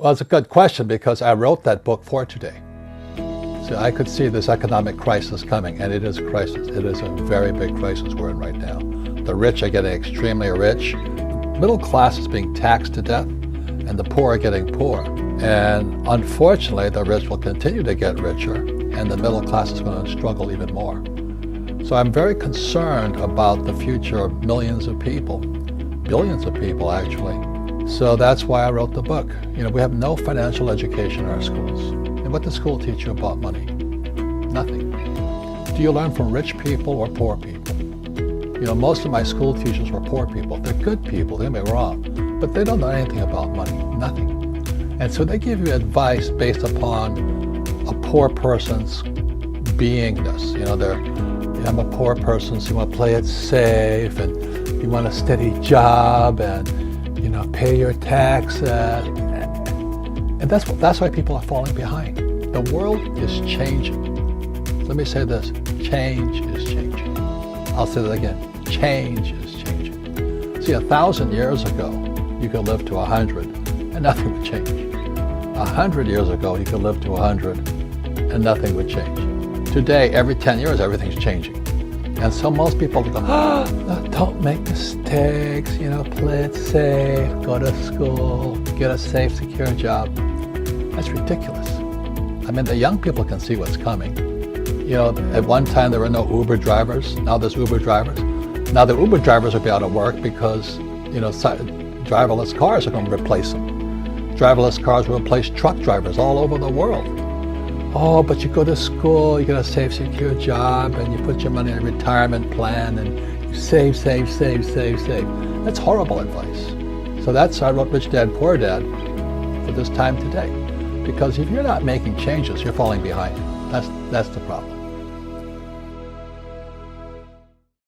Well, it's a good question because I wrote that book for today. So I could see this economic crisis coming, and it is a crisis. It is a very big crisis we're in right now. The rich are getting extremely rich. Middle class is being taxed to death, and the poor are getting poor. And unfortunately, the rich will continue to get richer, and the middle class is going to struggle even more. So I'm very concerned about the future of millions of people, billions of people actually. So that's why I wrote the book. You know, we have no financial education in our schools. And what does school teach you about money? Nothing. Do you learn from rich people or poor people? You know, most of my school teachers were poor people. They're good people, don't get me wrong, but they don't know anything about money, nothing. And so they give you advice based upon a poor person's beingness. You know, I'm a poor person, so you want to play it safe, and you want a steady job, and you know, pay your taxes. And that's why people are falling behind. The world is changing. Let me say this, change is changing. I'll say that again, change is changing. See, 1,000 years ago, you could live to 100 and nothing would change. 100 years ago, you could live to 100 and nothing would change. Today, every 10 years, everything's changing. And so most people go, don't make mistakes, you know, play it safe, go to school, get a safe, secure job. That's ridiculous. I mean, the young people can see what's coming. You know, at one time there were no Uber drivers, now there's Uber drivers. Now the Uber drivers will be out of work because, you know, driverless cars are going to replace them. Driverless cars will replace truck drivers all over the world. Oh, but you go to school, you get a safe, secure job, and you put your money in a retirement plan, and you save. That's horrible advice. So I wrote Rich Dad, Poor Dad for this time today. Because if you're not making changes, you're falling behind. That's the problem.